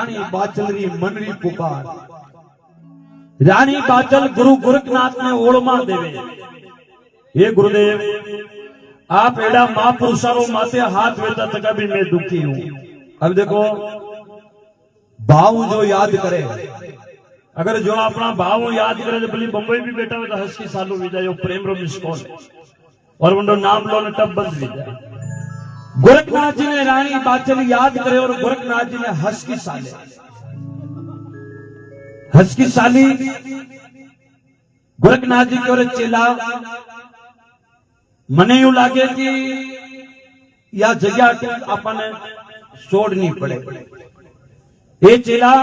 रानी बाचल री मनरी पुकार। रानी बाचल गुरु गोरखनाथ ने ओळमा देवे, हे गुरुदेव आप एड़ा महापुरुषों माथे हाथ वेता तक भी मैं दुखी हूं। अब देखो भाव जो याद करे, अगर जो अपना भाव याद करे तो भली बंबई भी बैठा हो तो हंस की सालों भी जाए प्रेम रो मिसकॉल और उनको नाम लो न टब बंद भी जाए। गोरखनाथ जी ने रानी बाचल याद करे और गोरखनाथ जी ने हंस की साले, हंस की साली गोरखनाथ जी के चेला मने यूं लागे कि या जगह अपने छोड़नी पड़े। ये चेला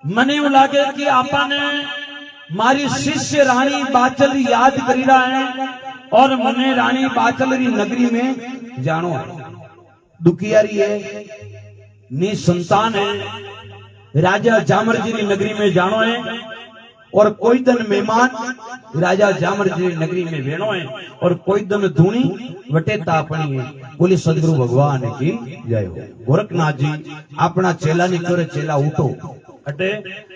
मने यूं लागे कि आपने मारी शिष्य रानी बाचल याद करी रहा है और मने रानी बाचल री नगरी में जानो है। दुखियारी है, नी संतान है, राजा जामर जी री नगरी में जानो है और कोई दिन मेहमान राजा जामर जी री नगरी में वेणो है और कोई दिन धूनी वटे तापणी है। बोली सदगुरु भगवान की जय हो। गोरखनाथ जी अपना चेला ने करे चेला उठो, अटे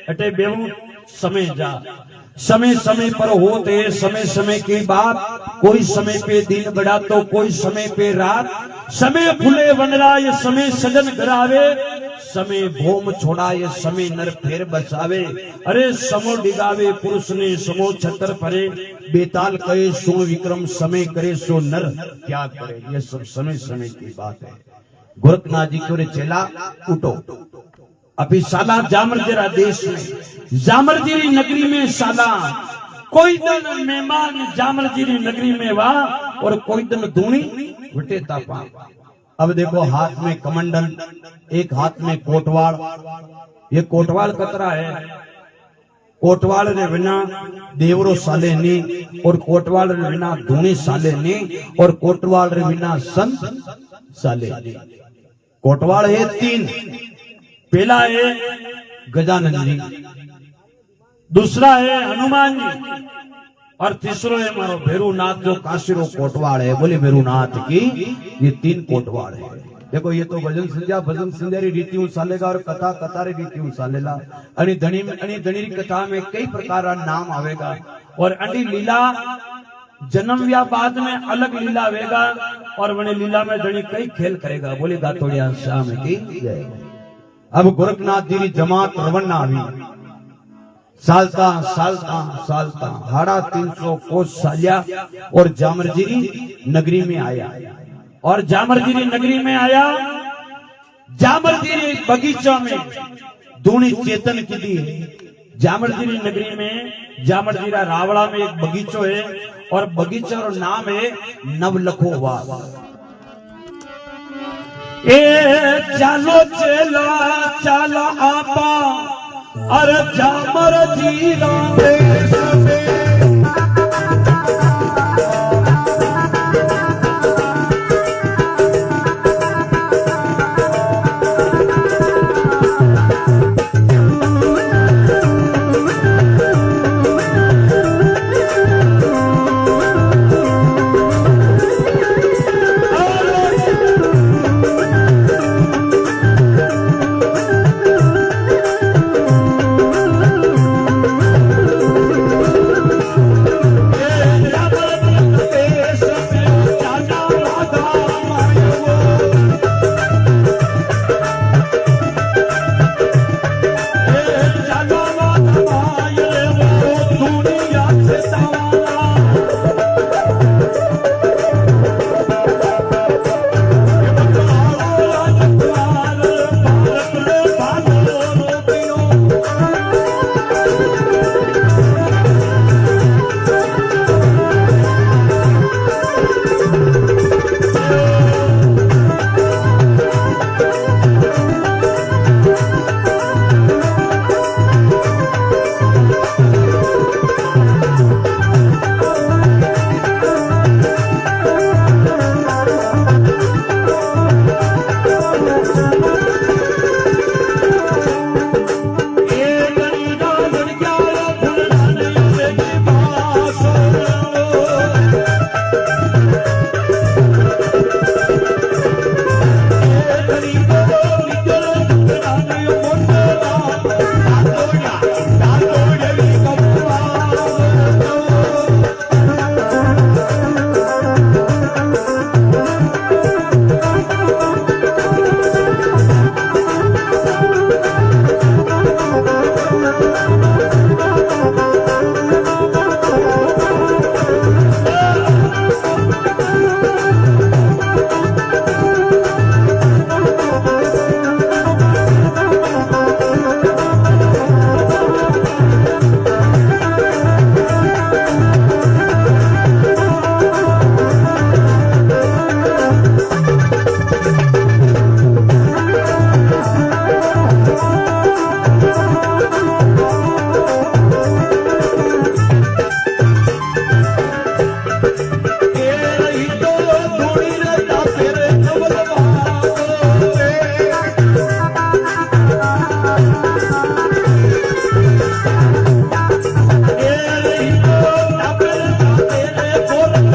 अटे बेहू समय जा, समय समय पर होते समय समय की बात, कोई समय पे दिन बढ़ा तो कोई समय पे रात, समय फूले वनरा ये समय सजन करावे, समय भोम छोड़ा ये समय नर फेर बसावे। अरे समो डिगावे पुरुष ने समो छतर परे, बेताल कहे सो विक्रम समय करे सो नर क्या करे। ये सब समय समय की बात है। गोरखनाथ जी को चेला उठो, अभी साला जामर जरा देश में जामर जी नगरी में साला कोई दिन मेहमान जामर जी नगरी में वाह और कोई दिन धूनी वटे तापा। अब देखो हाथ में कमंडल, एक हाथ में कोटवाल। ये कोटवाल कतरा है, कोटवाल रे बिना देवरो साले नी और कोटवाल रे बिना धूनी साले नी और कोटवाल रे बिना संत साले नी। कोटवाल है तीन, पहला है गजानन जी, दूसरा है हनुमान जी और तीसरो है मारो भैरूनाथ जो काशीरो कोटवाड़ है। बोले भैरूनाथ की ये तीन कोटवाड़ है। देखो ये तो भजन संध्या री रीति सालेगा और कथा कथा री रीति सालेला। अनि धनी कथा में कई प्रकार नाम आवेगा और अंडी लीला जन्म या बाद में अलग लीला आवेगा और वने लीला में धनी कई खेल करेगा। बोले गातोड़िया श्याम की जय। अब गोरखनाथ जी की जमात रवन्ना आवी, सालता सालता सालता 350 कोस सालिया और जामर जी नगरी में आया। और जामर जी नगरी में आया, जामर जी बगीचा में धूनी चेतन की दी है। जामर जी नगरी में जामर जी रावड़ा में एक बगीचो है और बगीचा और नाम है नवलखोवा। ए चालो चेला चाला आपा अरे जामर जी रामेश में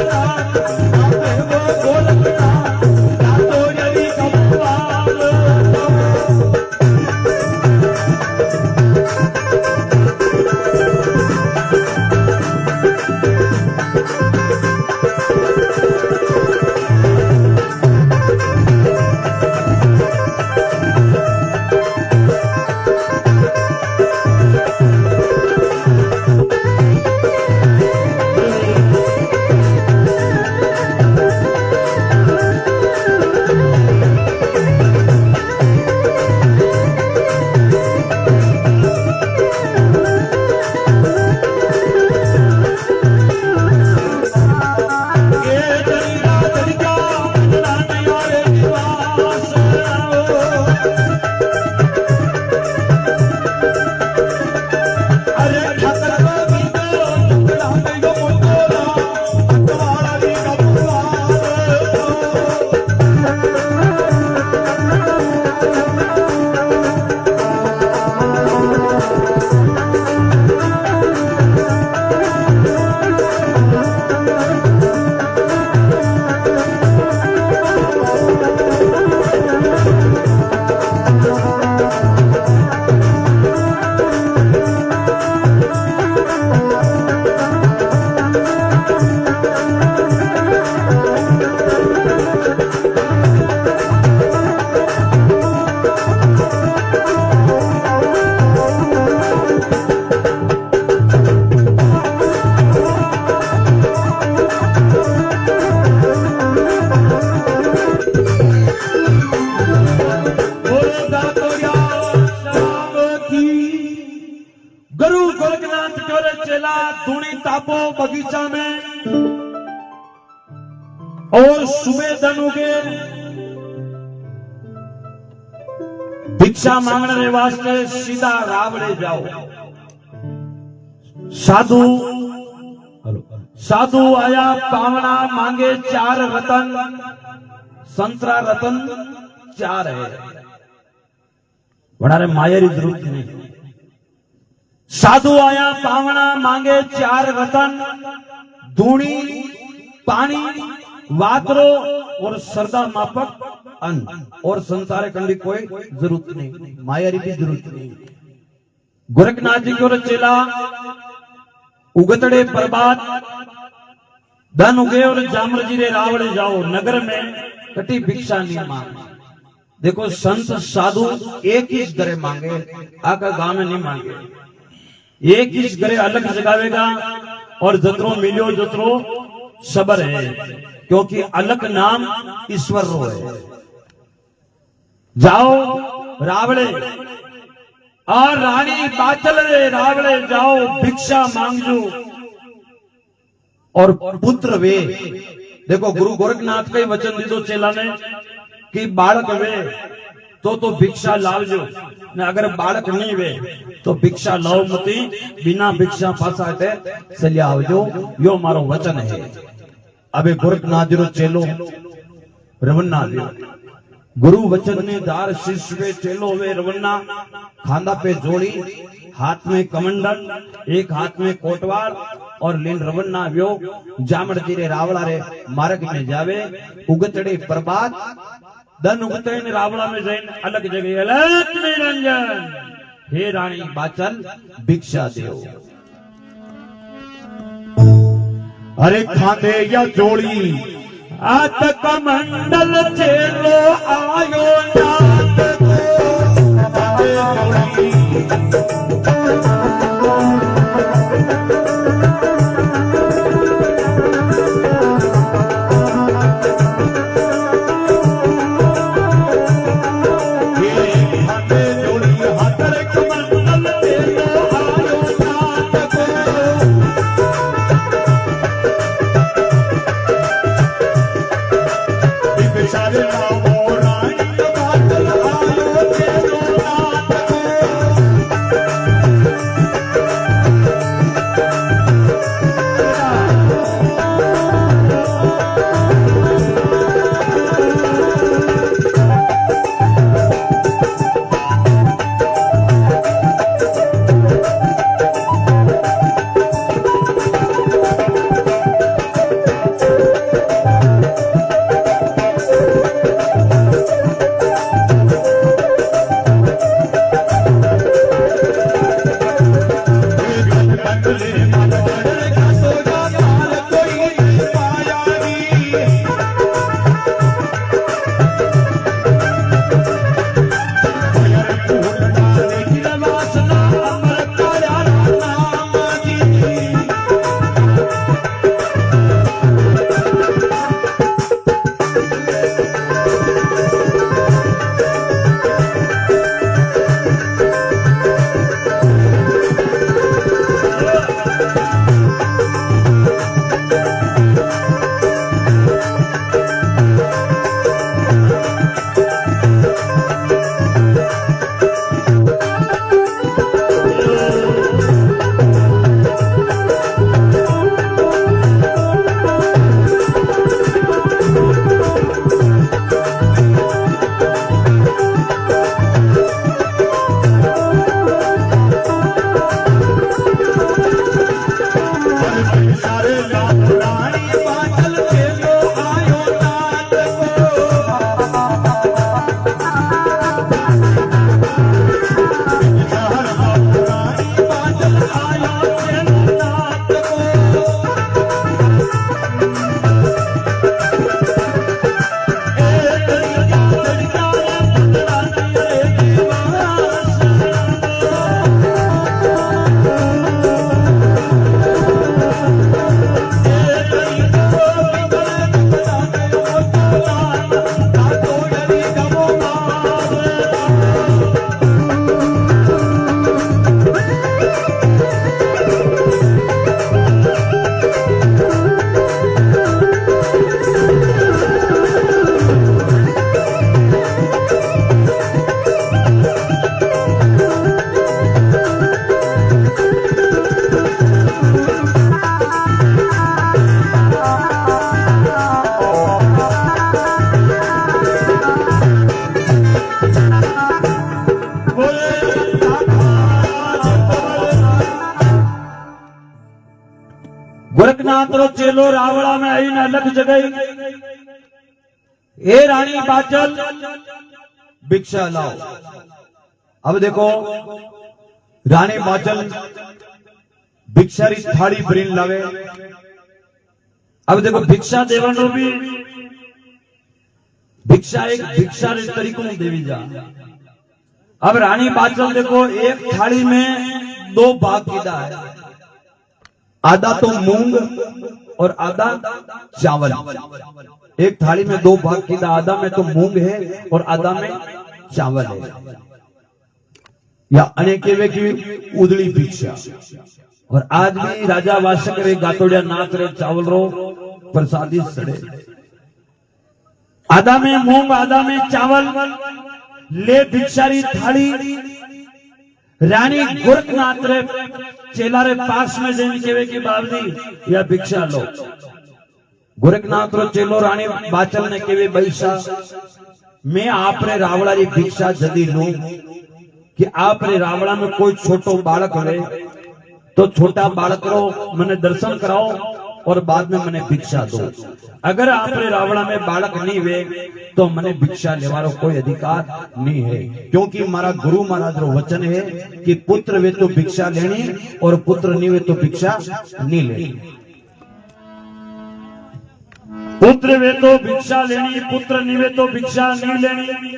गोरखनाथ गावे वो गोरखनाथ गातो रवि कव्वाल बगीचा में और सुबह धन उगे भिक्षा मांगने वास्ते सीधा रावड़े जाओ। साधु आया पावना मांगे 4 रतन, संतरा रतन 4 है, बड़ा रे मायरी जरूरत नहीं। साधु आया पावना मांगे 4 रतन, धूणी पानी वातरो और सरदा मापक अन्न, और संसारे कंडी कोई जरूरत नहीं, मायारी की जरूरत नहीं। गोरखनाथ जी को चेला उगतड़े प्रभात धन उगे और जामर जी रे रावड़े जाओ, नगर में कटी भिक्षा नहीं मांग। देखो संत साधु एक ही घरे मांगे, आका गांव में नहीं मांगे, एक ही घरे अलग जगावेगा और जतरो मिलियो जतरो सबर है, क्योंकि अलग नाम ईश्वर रो है। जाओ रावड़े और रानी बाचल रे रावड़े जाओ भिक्षा मांगजो और पुत्र वे। देखो गुरु गोरखनाथ का ही वचन दीदो चेला ने कि बालक वे तो भिक्षा लावजो, ने अगर बालक नहीं वे तो भिक्षा लाओ मती, बिना भिक्षा पासाटे चलिया आवजो, यो मारो वचन है। अबे गोरखनाथ जी रो चेलो रवन्ना लियो, गुरु वचन ने दार शिष्य वे चेलो वे रवन्ना खांदा पे जोड़ी, हाथ में कमंडल, एक हाथ में कोटवाल और लीन रवन्ना व्यो जामड़ जी रे रावड़ा रे मार्ग में जावे। उगतड़े प्रभात धन उगते ने रावड़ा में जैन अलग जगह अलग निरंजन, हे रानी बाचल भिक्षा देओ। अरे खांदे या जोड़ी आत कमंडल चेलो आयो नाथ को खांदे जोड़ी। नात्रो चेलो रावड़ा में आई न अलग जगह ए रानी बाचल भिक्षा लाओ। अब देखो रानी बाचल भिक्षा री थाली भरीन लावे। अब देखो भिक्षा देवनो भी भिक्षा एक भिक्षा रे तरीको देवी जा। अब रानी बाचल देखो एक थाली में दो भाग किया है, आधा तो मूंग और आधा चावल। एक थाली में दो भाग किया, आधा में तो मूंग है और आधा में चावल है, या अनेक की उदड़ी भिक्षा। और आज भी राजा वासक रे गातोड़िया नाच रे चावल रो प्रसादी सड़े, आधा में मूंग आधा में चावल ले भिक्षारी थाली। रानी गोरखनाथ रे चेला रे पास में जन केवे की बावली या भिक्षा लो। गोरखनाथ रो चेलो रानी बाचल ने केवे बैसा मैं आप रे रावड़ा री भिक्षा जदी लूं कि आप रे रावड़ा में कोई छोटो बालक हो तो छोटा बालक रो मने दर्शन कराओ और बाद में मने भिक्षा दो। अगर आप रे रावड़ा में बालक नहीं वे तो मने भिक्षा लेवारो कोई अधिकार नहीं है, क्योंकि मारा गुरु महाराज रो वचन है कि पुत्र वे तो भिक्षा लेनी और पुत्र नहीं वे तो भिक्षा नहीं लेनी। पुत्र वे तो भिक्षा लेनी, पुत्र नहीं वे तो भिक्षा नहीं लेनी।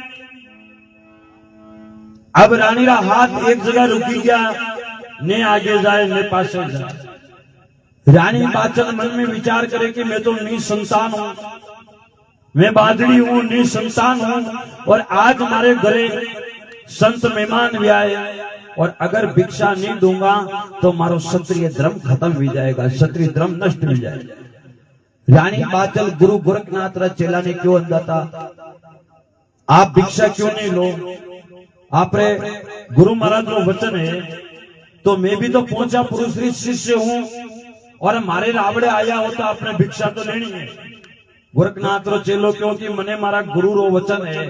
अब रानी रा हाथ एक जगह रुकी गया, ने आगे जाए ने पासे जाए। रानी बाचल मन में विचार करे कि मैं तो निसंतान हूं, मैं बादड़ी हूं, निसंतान हूं, और आज हमारे घरे संत मेहमान भी आए और अगर भिक्षा नहीं दूंगा तो मारो क्षत्रिय धर्म खत्म हो जाएगा, क्षत्रिय धर्म नष्ट हो जाएगा। रानी बाचल गुरु गोरखनाथ रा चेला ने क्यों अंदाता आप भिक्षा क्यों नहीं लो? आप रे गुरु महाराज रो वचन है तो मैं भी तो पहुंचा पुरुष शिष्य हूं और हमारे रावड़े आया हो तो आपने भिक्षा तो लेनी है। गोरखनाथ रो चेलो क्योंकि मने मारा गुरु रो वचन है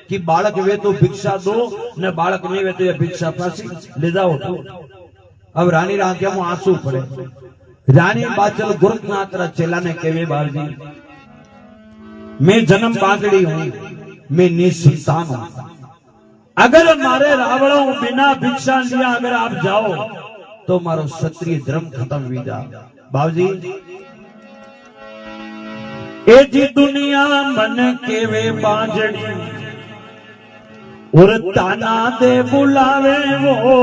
कि बालक वे तो भिक्षा दो न बालक नहीं वे तो ये भिक्षा पासी ले जाओ। तो अब रानी रा आंखें में आंसू पड़े। रानी बाचल गोरखनाथ रा चेला ने केवे बालजी मैं जन्म बागड़ी हूं, मैं निसंतान हूं, अगर मारे रावणों बिना भिक्षा लिया अगर आप जाओ तो मारो क्षत्रिय धर्म खत्म हो जा। बाबूजी ए जी दुनिया मन के वे बांझड़ी और ताना दे बुलावे वो,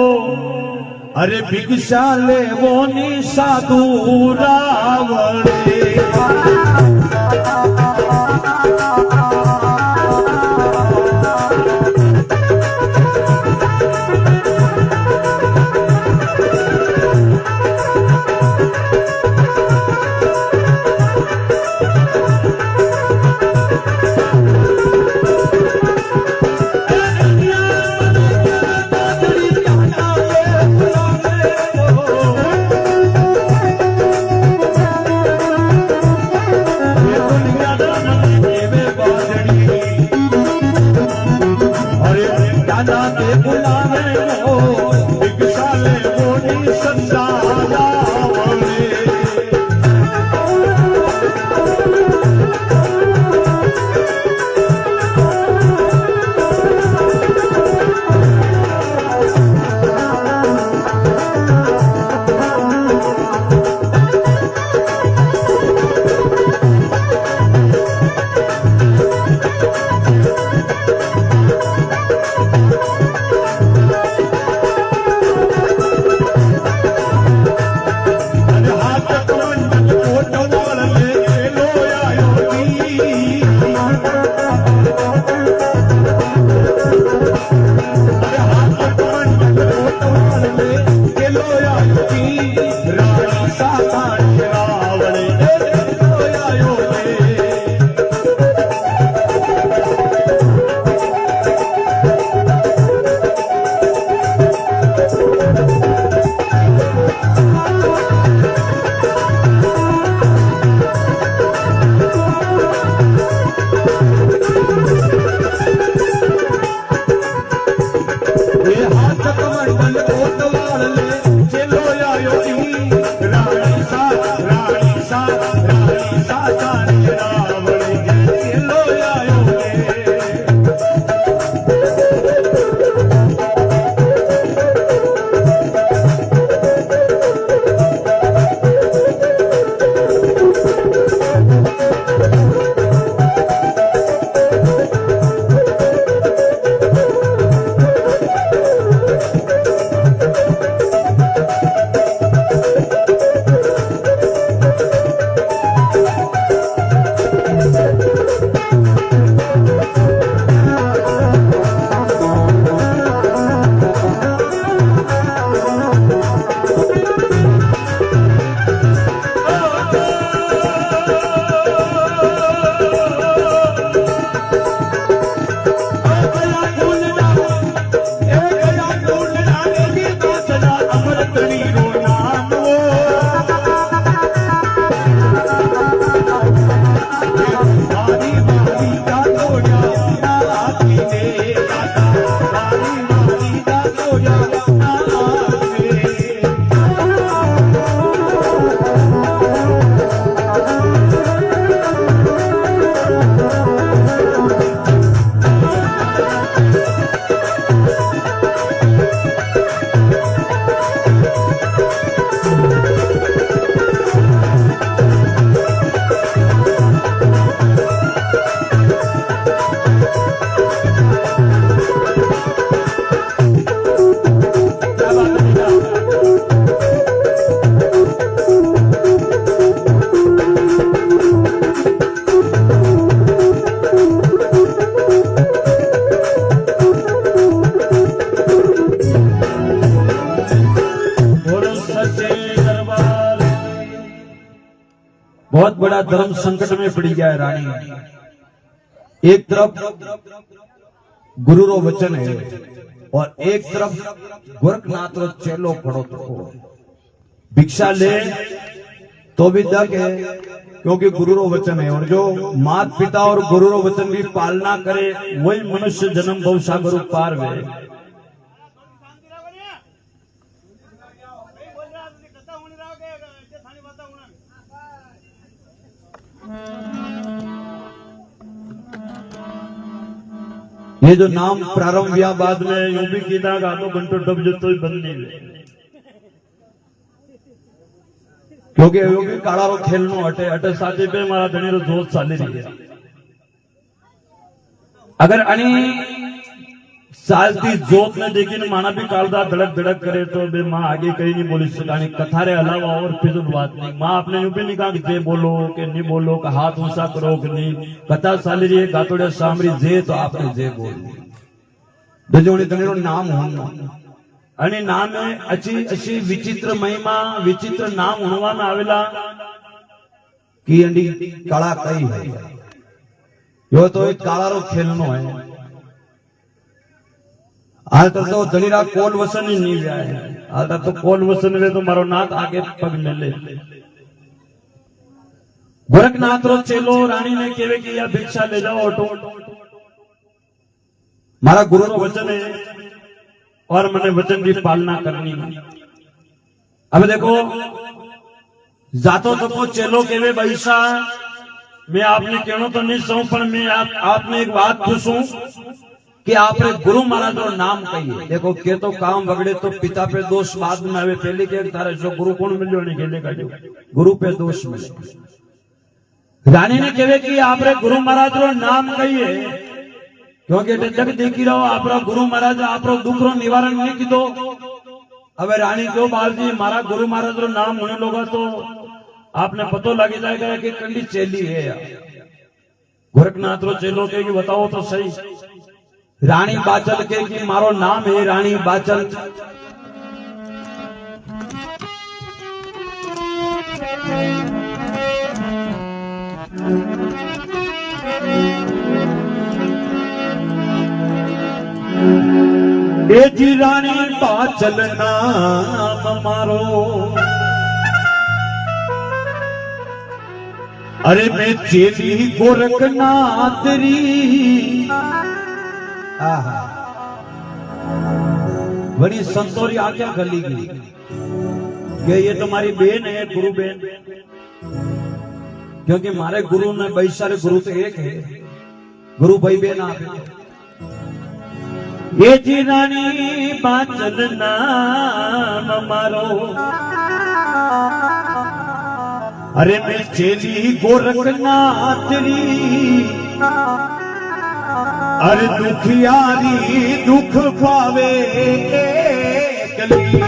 अरे भिक्षा ले वो नी साधु रावणे। बड़ा धर्म संकट में पड़ी गया है रानी। एक तरफ गुरु रो वचन है और एक तरफ गोरखनाथ रो चेलो खड़ो तो भिक्षा ले तो भी दक है, क्योंकि गुरु रो वचन है। और जो माता पिता और गुरु रो वचन की पालना करे वही मनुष्य जन्म भव सागर पार वे। ये जो नाम प्रारंभ हुआ बाद में यूं भी कीधा आधो घंटो डब जो तो बंद नहीं हुए, क्योंकि यो भी काला रो खेलनो हटे हटे साथे पे मारा धनी रो जोत चाली रही है। अगर अणी सालती जोत में देखी न माना भी कालदा धड़क धड़क करे तो बे माँ आगे कहीं नहीं बोली सकानी कथारे अलावा और फिजूल बात नहीं। माँ आपने यूं भी नहीं कहा कि जे बोलो कि नहीं बोलो का हाथ ऊंचा करो कि नहीं, कथा चाली रही है गातोड़े सामरी जे तो आपने जे बोल दजोनी धनी नाम होना आणि नाम है अच्छी अच्छी विचित्र महिमा विचित्र नाम होनवा में आवेला कि अंडी काला कई है यो तो एक काला रो खेलनो है। हाल तो धनीरा कोल वसन ही नहीं जाए, हाल तो कोल वसन वे तो मारो नाथ आगे पग मिले। गोरखनाथ रो चेलो रानी ने केवे कि या भिक्षा ले जाओ ऑटो, मारा गुरु रो वचन है और मैंने वचन की पालना करनी। अब देखो जातो तो चेलो केवे बैसा मैं आपने कहना तो नहीं सहूं, पर मैं आपने एक बात पूछूं कि आपने गुरु महाराज रो नाम कहिए। देखो के तो काम बगड़े तो पिता पे दोष बाद में आवे, पहले के तारे जो गुरु कौन मिलो नहीं खेले का जो गुरु पे दोष मिले। रानी ने कहे कि आपने गुरु महाराज रो नाम कहिए, क्योंकि जग देखी रहो आप गुरु महाराज आप दुख रो निवारण नहीं की दो। अब रानी क्यों बाल जी मारा गुरु महाराज रो नाम होने लोगा तो आपने पतो लग जाएगा कि कंडी चेली है यार। गोरखनाथ रो चेलो के कि बताओ तो सही। रानी बाचल के कि मारो नाम है रानी बाचल। ए जी रानी बाचल नाम मारो, अरे मैं चेली गोरखनाथ री। बड़ी संतोरी आज्ञा गली गई कि ये तुम्हारी बहन है गुरु बहन, क्योंकि हमारे गुरु ने भाई सारे गुरु तो एक है, गुरु भाई बहन आप। ये जी रानी बाचल नाम मारो, अरे मैं चेली गोरखनाथ री। अरे दुखियारी दुख पावे कली,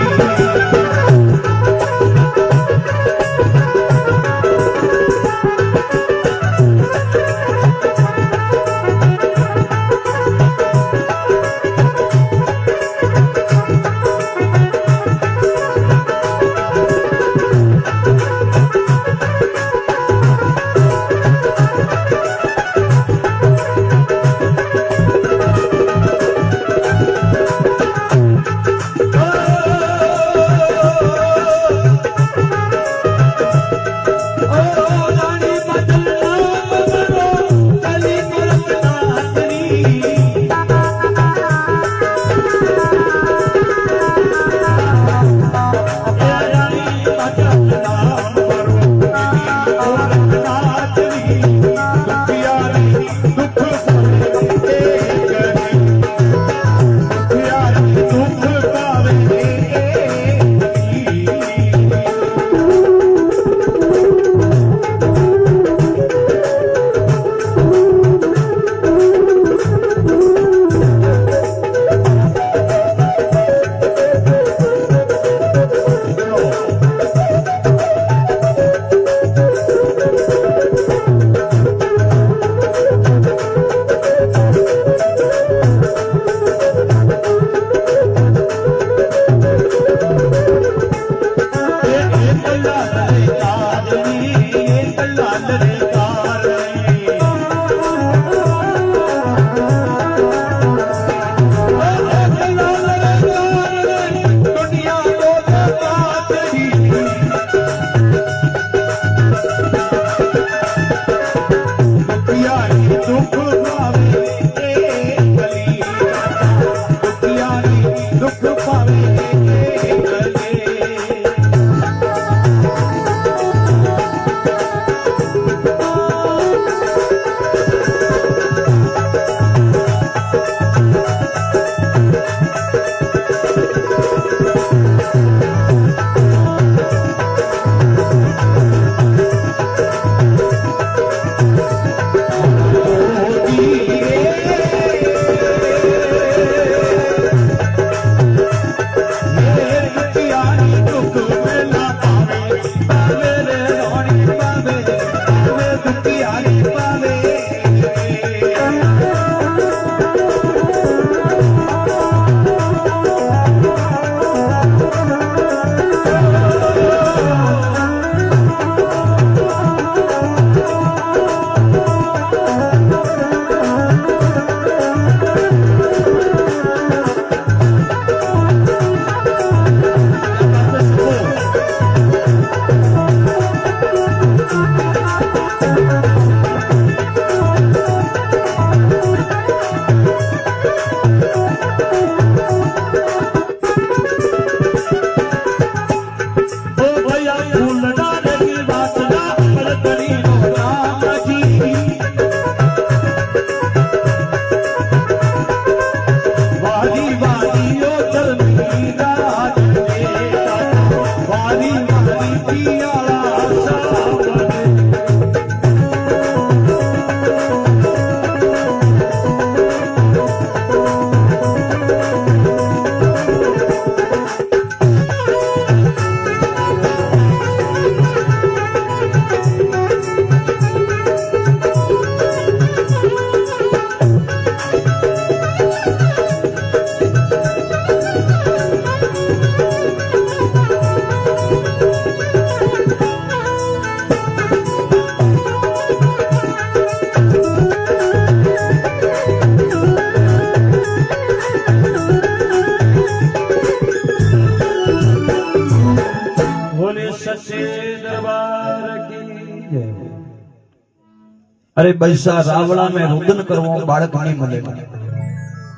अरे बैसा रावड़ा में रुदन करवो बालक नहीं मिलेगा।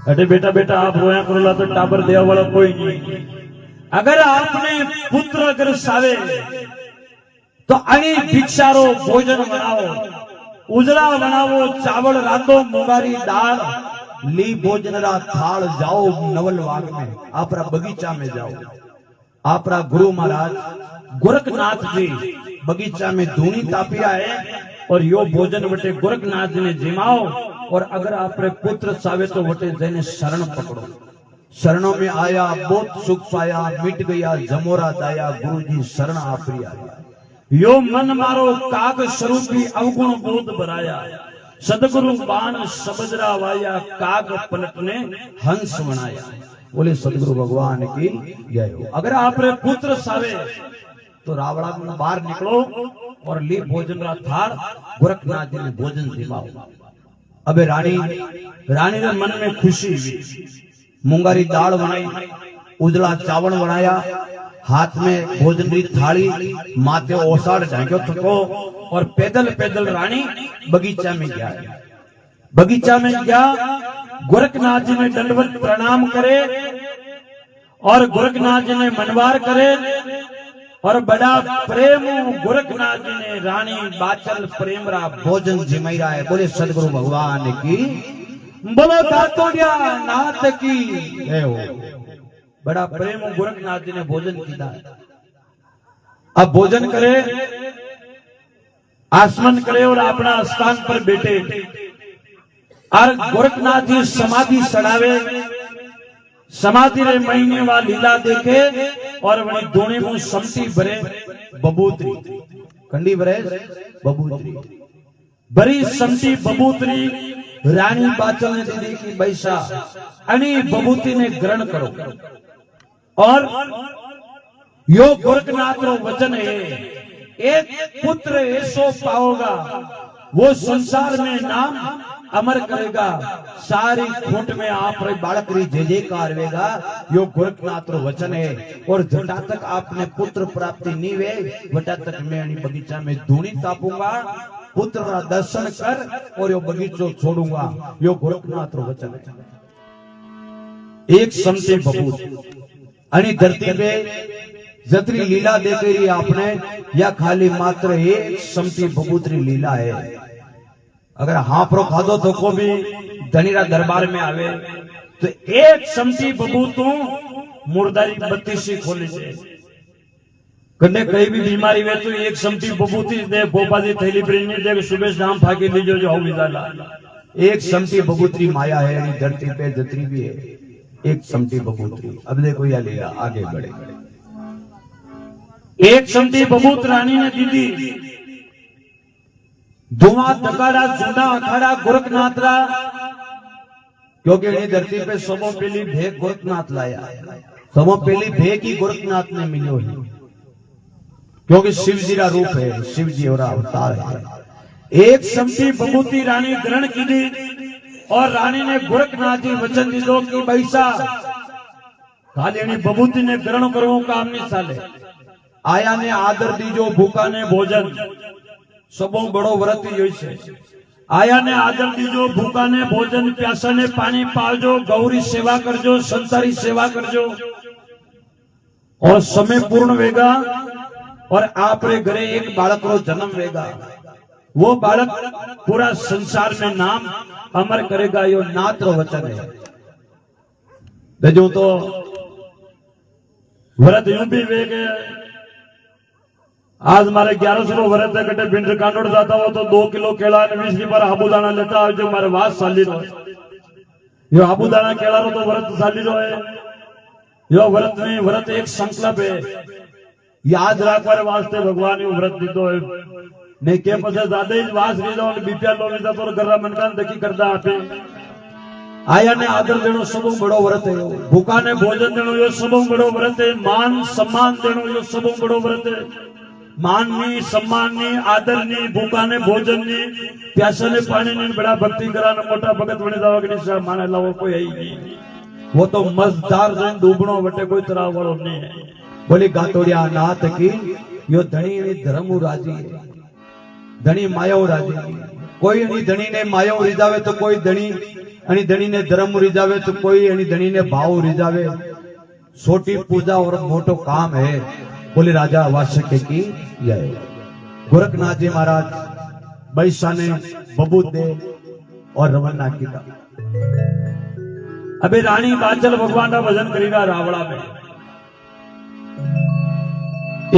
अरे बेटा बेटा आप रोया करोला तो टाबर देवा वाला कोई नहीं। अगर आपने पुत्र अगर सावे तो अणी भिक्षारो भोजन बनाओ, उजड़ा बनावो, चावल रांधो, मुंगारी दाल ली भोजन रा थाल जाओ नवल बाग में, आपरा बगीचा में जाओ। आपरा गुरु महाराज गोरखनाथ जी बगीचा में धूनी तापिया है और यो भोजन वटे गोरखनाथ जी ने जिमाओ। और अगर आपरे पुत्र सावे तो वटे जने शरण पकड़ो। शरणों में आया बहुत सुख पाया, मिट गया जमोरा दाया, गुरु जी शरण आपरी आया। यो मन मारो काग स्वरूपी अवगुण बोध भराया, सदगुरु बाण सबजरा वाया, काग पलटने हंस बनाया। बोले सदगुरु भगवान की जय हो। अगर आपरे पुत्र सावे तो रावड़ा में बाहर निकलो और ली भोजन रा थाल गोरखनाथ जी ने भोजन दिमाओ। अबे रानी ने मन में खुशी हुई, मुंगारी दाल बनाई, उजला चावल बनाया, हाथ में भोजन की थाली, माथे ओसाड़ ढांक्यो थको और पैदल पैदल रानी बगीचा में गया। बगीचा में गया, गोरखनाथ जी ने दंडवत प्रणाम करे और गोरखनाथ जी ने मनवार करे और बड़ा प्रेम गोरखनाथ जी ने रानी बाचल प्रेम रा भोजन जिमाई रहा है। बोले सदगुरु भगवान की, बोलो दातोड़िया नाथ की जय हो। बड़ा प्रेम गोरखनाथ जी ने भोजन किया। अब भोजन करे, आसमन करे और अपना स्थान पर बैठे और गोरखनाथ जी समाधि चढ़ावे। समाधि रे महीने वा लीला देखे और वही दोने मुंह समती भरे बबूतरी, कंडी भरे बबूतरी, बड़ी समती बबूतरी रानी बाचल ने दीदी की बैसा अनी बबूती ने ग्रहण करो। और यो गोरखनाथ रो वचन है, एक पुत्र ऐसो पाओगा वो संसार में नाम अमर करेगा, सारी खूंट में आप रे बालक री जय जयकार वेगा। यो गोरखनाथ रो वचन है। और जटा तक आपने पुत्र प्राप्ति नहीं वे, वटा तक मैं अनी बगीचा में धूनी तापूंगा, पुत्र का दर्शन कर और यो बगीचो छोड़ूंगा। यो गोरखनाथ रो वचन है। एक समते बबूत अनी धरती पे जतरी लीला देखेरी आपने, या खाली मात्र एक समती बबूतरी लीला है। अगर हाफरो खादो तो को भी धनीरा दरबार में आवे तो एक समती बबूतू मुर्दारी 32 खोली छे। कने कई भी बीमारी वे तो एक समती बबूती दे, बोपादी थैली भरीने दे, सुबह शाम फाकी लीजो जो हो जाला। एक समती बबूतरी माया है धरती पे जतरी भी है, एक समती बबूतरी। अब देखो यह लीला आगे बढ़े। एक समती बबूत रानी ने दीदी धुआं तकाड़ा जूना अखाड़ा गोरखनाथ रा, क्योंकि इन्हीं धरती पे सबों पहली भेग गोरखनाथ लाया, सबों पहली भेग ही गोरखनाथ ने मिलो है, क्योंकि शिव जी का रूप है, शिव जी और अवतार है। एक समती बबूती रानी ग्रहण की थी और रानी ने गोरखनाथ जी वचन दीदो कि बैसा खाली इन्हीं बबूती ने ग्रहण करो काम नहीं साले, आया ने आदर दीजो, भूखा ने भोजन, सबो बड़ो व्रत यो छे। आया ने आदर दीजो, भूखा ने भोजन, प्यासा ने पानी पावजो, गौरी सेवा करजो, संसारी सेवा करजो। और समय पूर्ण वेगा और आपरे घरे एक बालक रो जन्म वेगा, वो बालक पूरा संसार में नाम अमर करेगा। यो नाथ रो वचन है। दजो तो व्रत यूं भी वेगे, आज मारे 1100 व्रत कटे बिंड कांडोड़ जाता हो तो 2 किलो केला ने 20 पर हाबुदाना लेता हो, जो मारे वास साली रो यो हाबुदाना केला रो तो व्रत साली रो है। यो व्रत नहीं, व्रत एक संकल्प है, याद रखवार वास्ते भगवान यो व्रत दीदो है। नहीं के पछे ज्यादा ही वास लीधो और बीपिया लो लीधा तो गरा मनकान देखी करता आपे। आया ने आदर देनो सबो बड़ो व्रत है, भूखा ने भोजन देनो यो सबो बड़ो व्रत है, मान सम्मान देनो यो सबो बड़ो व्रत है। मान नहीं, सम्मान नहीं, आदर नहीं, भूखा ने भोजन नहीं, प्यासा ने पानी नहीं, बड़ा भक्ति करा ने मोटा भगत बने जाओ कि माने लाओ कोई है ही नहीं। वो तो मजदार जन डूबणो वटे कोई तरह वालो नहीं है। बोली गातोड़िया नाथ की, यो धनी धर्म राजी है, धनी माया राजी, કોઈ એની ધણીને માયો રીઝાવે તો કોઈ ધણી એની ધણીને ધર્મ રીઝાવે તો કોઈ એની ધણીને ભાવ રીઝાવે। छोटी पूजा और मोटो काम है। बोले राजा वासके की जय। गोरखनाथ जी महाराज बैसा ने बबूत दे और रवाना किया। अबे रानी बाचल भगवान का भजन करेगा रावड़ा में।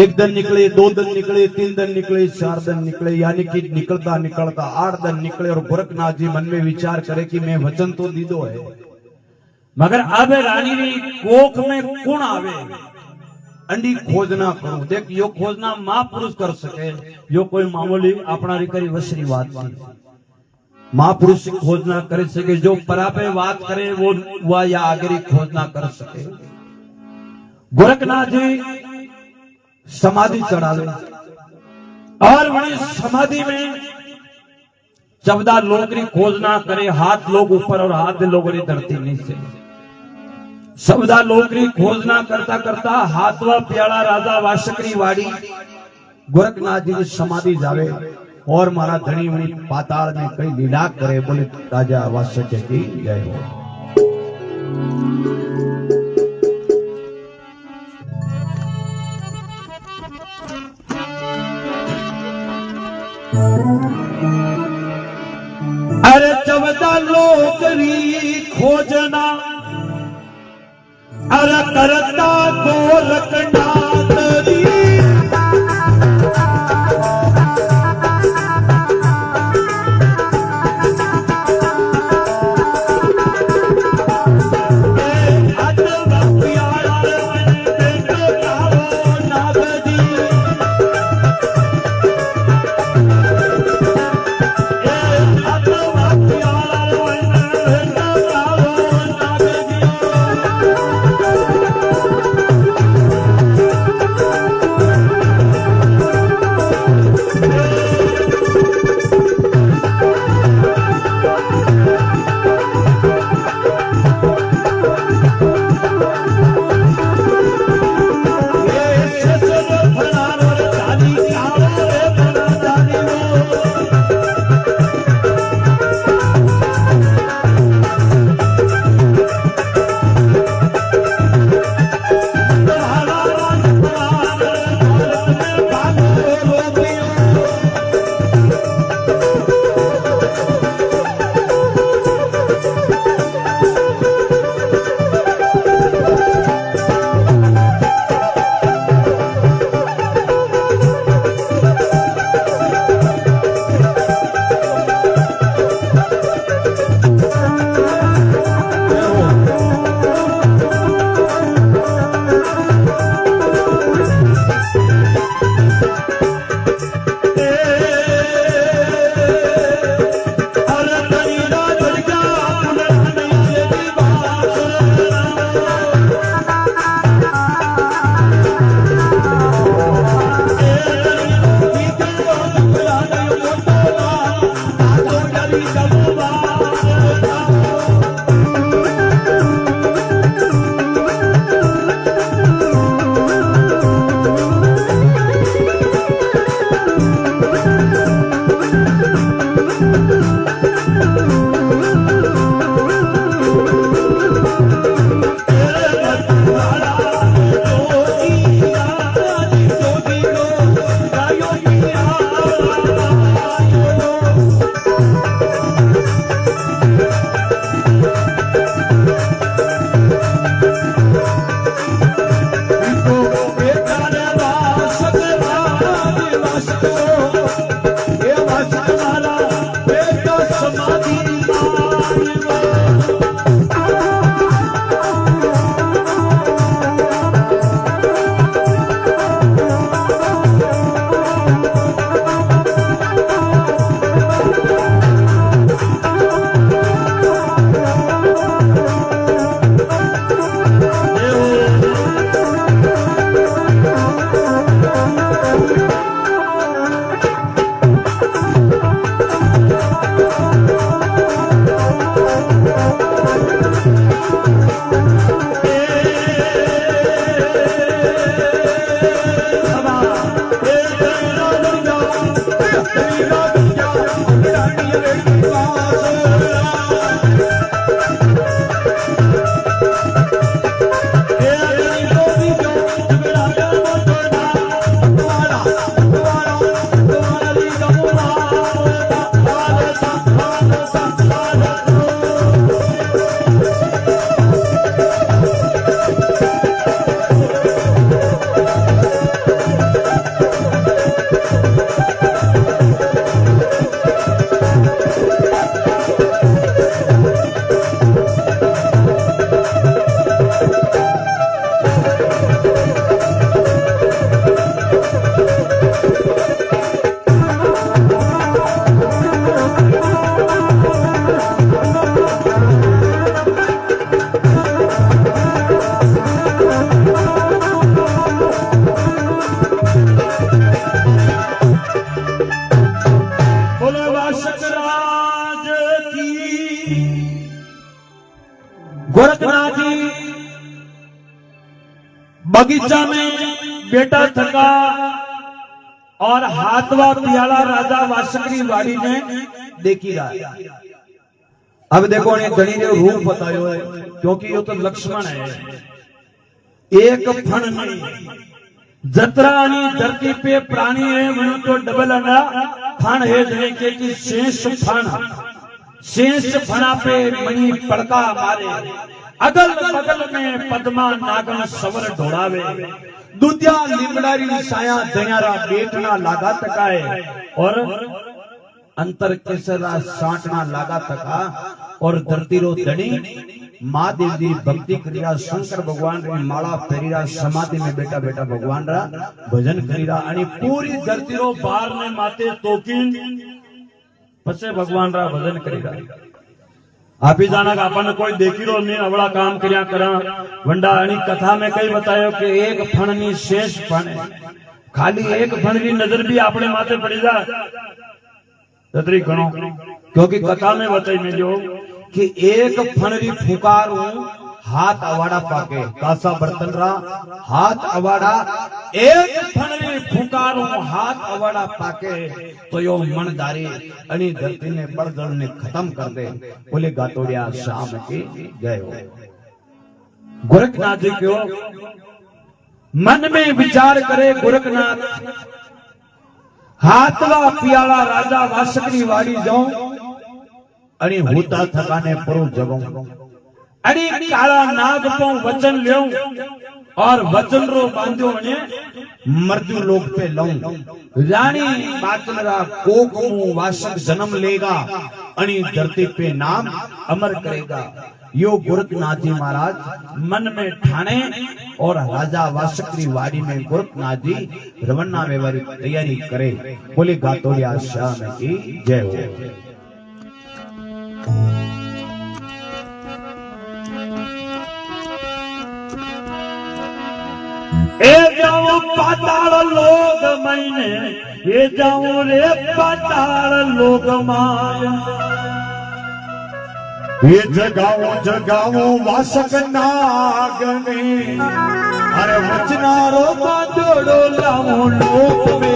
एक दिन निकले, 2 दिन निकले, 3 दिन निकले, 4 दिन निकले, यानी कि निकलता निकलता 8 दिन निकले। और गोरखनाथ जी मन में विचार करे कि मैं वचन तो दीदो है, मगर अब रानी री कोख में कौन आवे, अंडी खोजना करूं। देख यो खोजना महापुरुष कर सके, यो कोई मामूली अपना करी वसरी बात नहीं। महापुरुष खोजना कर सके, जो परापे बात करे वो हुआ या आगे खोजना कर सके। गोरखनाथ जी समाधि चढ़ावे और वही समाधि में 14 लोग खोजना करे। हाथ लोग ऊपर और हाथ लोग धरती नीचे। 14 लोग खोजना करता करता हाथवा प्याला राजा वासकरी वाड़ी गोरखनाथ जी की समाधि जावे और मारा धनी वनी पाताल में कई लीला करे। बोले राजा वासके की जय हो। अरे 14 लोग खोजना अरे करता गोरखनाथ री। गोरखनाथ जी बगीचा में बेटा थका और हाथवा पियाला राजा वासकरी वाड़ी ने देखी रहा। अब देखो ने धनी ने रूप बतायो है क्योंकि ये तो लक्ष्मण है। एक फण नहीं जतरानी धरती पे प्राणी है मनु तो डबल अंडा फण है जने के की शेष फण शेष फणा पे मणि पड़का मारे अगल बगल में पद्मा नागन सवर ढोड़ावे दूधिया लिमड़ारी साया धन्यारा बेटना लागा तकाए और अंतर केसरा साटना लागा तका और धरती रो धनी महादेव जी भक्ति करिया शंकर भगवान री माला फेरीरा समाधि में बेटा बेटा भगवान रा भजन करीरा आणि पूरी धरती रो बार ने माते तोकीन पछे भगवान रा भजन करीरा। आप ही जाना अपन कोई देखी रो नहीं अवड़ा काम करिया करा वंडा आणि कथा में कई बतायो कि एक फण नी शेष फण खाली एक फण की नजर भी अपने माथे पड़ी जा ततरी घणो क्योंकि कथा में बताई में जो कि एक फणरी फुकारू हाथ अवाड़ा पाके कासा बर्तन रा हाथ अवाड़ा एक फणरी फुकारू हाथ अवाड़ा पाके तो यो मनदारी अनी धरती ने बड़दड़ ने खत्म कर दे बोले गातोड़िया शाम के गए हो। गोरखनाथ जी क्यों मन में विचार करे गोरखनाथ हाथवा पियाला राजा वासकरी वाड़ी जाऊं अरे होता थकाने परो जगो अरे काला नाग पो वचन ल्यो और वचन रो बांध्यो ने मृत्यु लोक पे लऊं रानी बाचनरा कोकमु वासक जन्म लेगा अनी धरती पे नाम अमर करेगा। यो गोरखनाथ जी महाराज मन में ठाणे और राजा वासकरी वाड़ी में गोरखनाथ जी रवन्ना व्यवहार तैयारी करे बोले गातोड़िया श्याम की जय हो। ए जाऊं पाताल लोग मैंने ये जाऊं रे पाताल लोग माया ये जगाऊं जगाऊं वासक नागने अरे वचनारो का जोड़ो लाऊं लोक में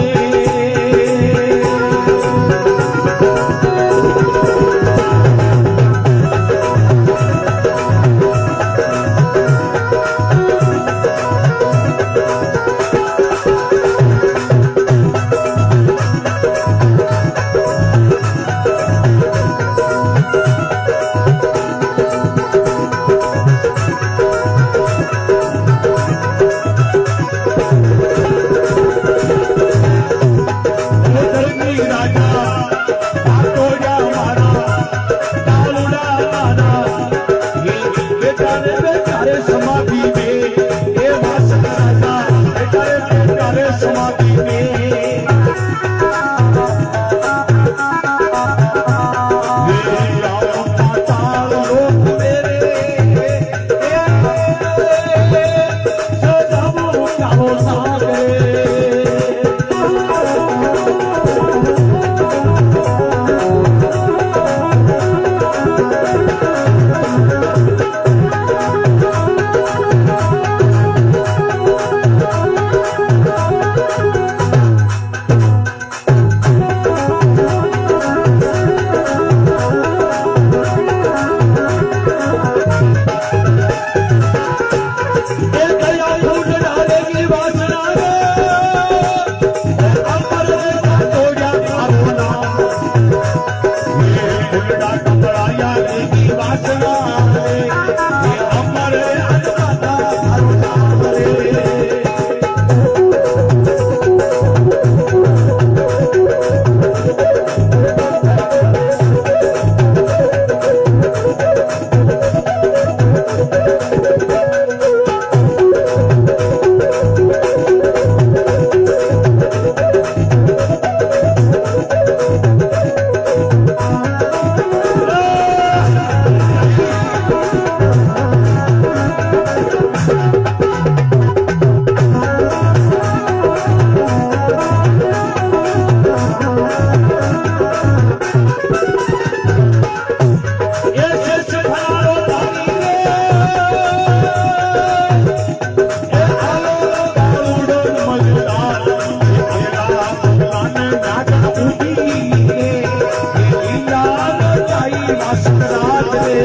शासक राज रे।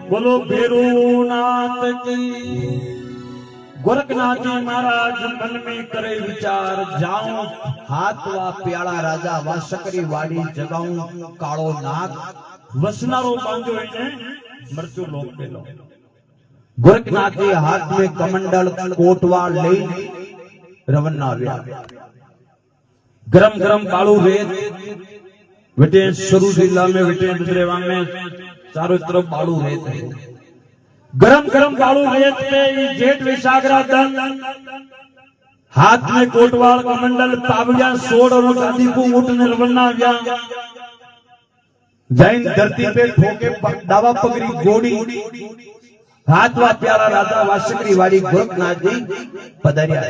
बोलो भैरवनाथ की। गोरखनाथ जी महाराज मन में करे विचार, जाऊं हाथ वा प्याला राजा वा सकरी वाड़ी जगाऊं कालो नाग वसनारो बांधो इने मृत्यु लोक पेलो। गोरखनाथ जी हाथ में कमंडल कोटवा ले रवन्ना आव्या। गरम गरम कालू रेत विटे शुरू जिला में विटे दुधरेवा में चारों तरफ बालू रेत है। गरम गरम बालू रेत पे जेठ विशाखरा दन हाथ में कोटवाल कमंडल पावड़िया सोड़ और गादी को ऊट निर्वन्ना व्या। जैन धरती पे ठोके दावा पगड़ी गोड़ी हाथ वा प्यारा राजा वासकरी वाड़ी गोरखनाथ जी पधारिया।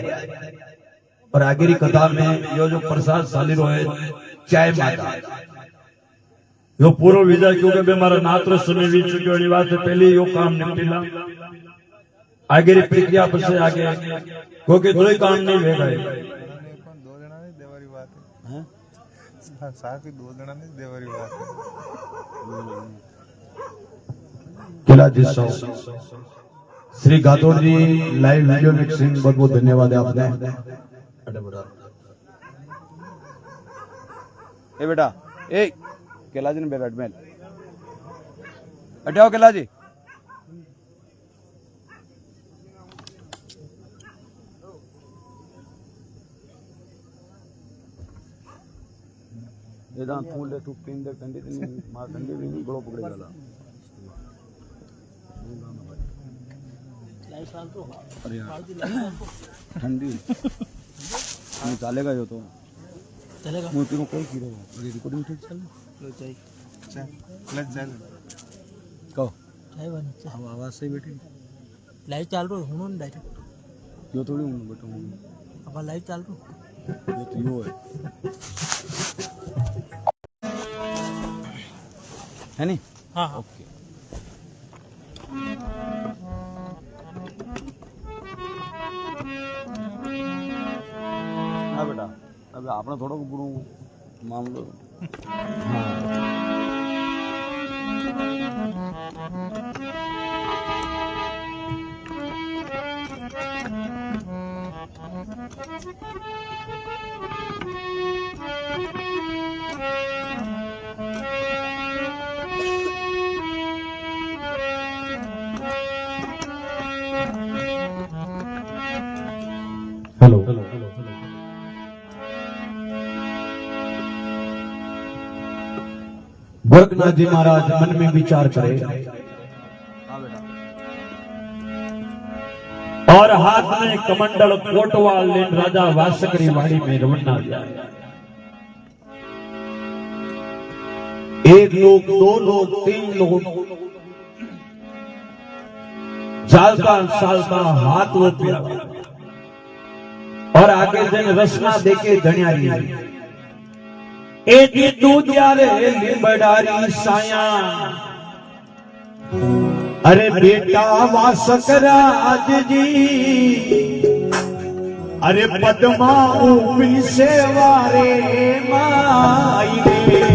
और आगे कथा में यो जो प्रसाद साली रोए चाय माता यो पूरो विजय क्योंकि बे मारा नात्र समय बीत चुक्यो एनी बात पहले यो काम निपटेला। आगे री प्रक्रिया पर से आगे क्योंकि दो ही काम नहीं भेगा है। दो जना नहीं देवारी बात है। हां साथ ही दो जना नहीं देवारी बात है। किला जी सौ श्री गातोड़ जी लाइव वीडियो मिक्सिंग बहुत बहुत धन्यवाद है आपने। ए बेटा ए कैलाजी ने बैठ में हटाओ कैलाजी। इधर फूल ले तू पिन दे ठंडी नहीं मार ठंडी भी नहीं गलो पकड़े वाला। अरे यार ठंडी नहीं चलेगा यो तो चलेगा। मूर्ति को कोई कीड़े अरे रिकॉर्डिंग ठीक चल लो चाहिए चल लग चल कहो चाय बन हम आवाज से बैठे लाइव चाल रो हुनो न डायरेक्ट यो थोड़ी हूं बेटा हूं अब लाइव चाल रो ये तो यो है नहीं। हां हां ओके हाँ बेटा अब आपने थोड़ा बुरो मामलो हेलो गोरखनाथ जी महाराज मन में विचार करे और हाथ में कमंडल कोटवाल लेन राजा वासकरी वाड़ी में रवाना किया। एक लोग, दो लोग, तीन लोग चालता हाथ वो पिया और आगे दिन रसना देके धनियारी एटी तू त्यारे लिंबडारी साया अरे बेटा वासकराज जी अरे पद्मा ऊपी सेवा रे माई रे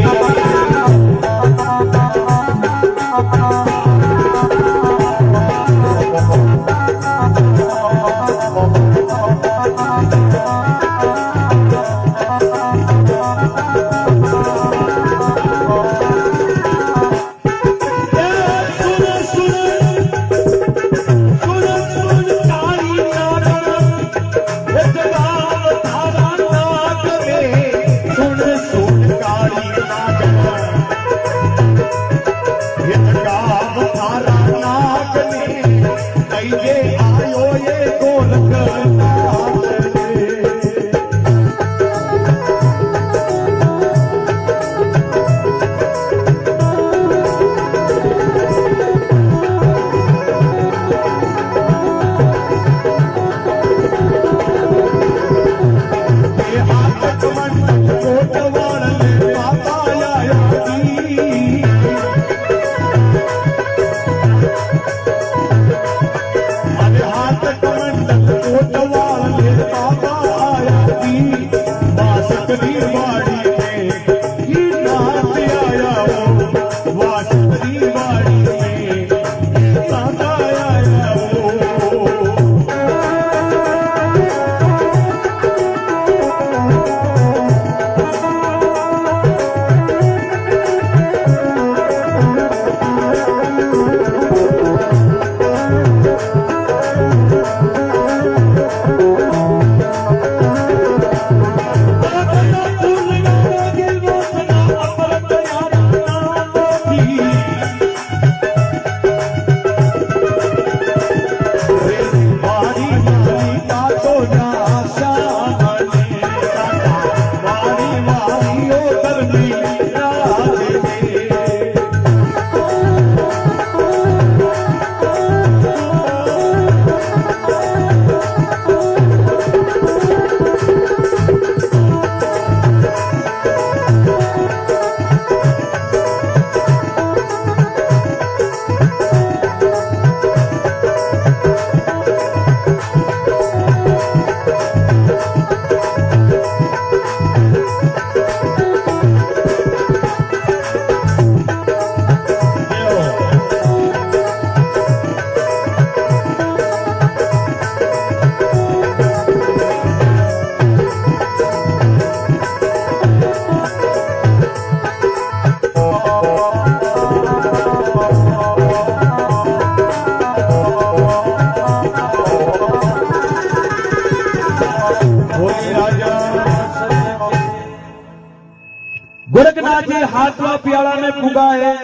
गोरखनाथ जी हाथवा पियाला में पुगा है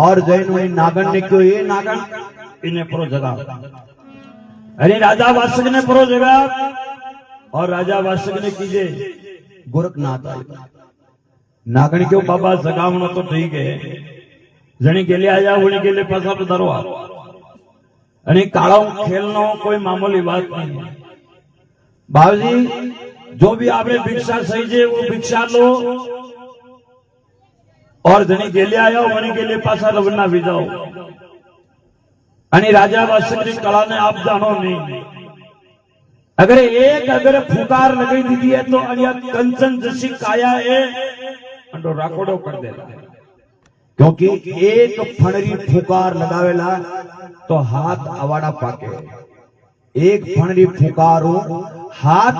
और जैन वही नागन ने क्यों ये नागन इन्हें प्रो जगह अरे राजा वासक ने प्रो जगह और राजा वासक ने कीजे गोरखनाथ आए नागन क्यों बाबा जगावनो तो ठीक है जणी गेले आया वणी गेले पासा पधारो अने काळो खेलनो कोई मामूली बात नहीं है बाबूजी जो भी आपने भिक्षा सही जे वो भिक्षा लो और जणी गेले आया वणी गेले पासा रवना भी जाओ अने राजा वासकरी कला ने आप जानो नहीं अगर फुकार लगाई दीदी है तो अनिया कंचन जैसी काया है अंडो राकोडो कर देला क्योंकि एक फणरी फुकार लगावेला तो हाथ अवाड़ा पाके एक फणरी फुकारो हाथ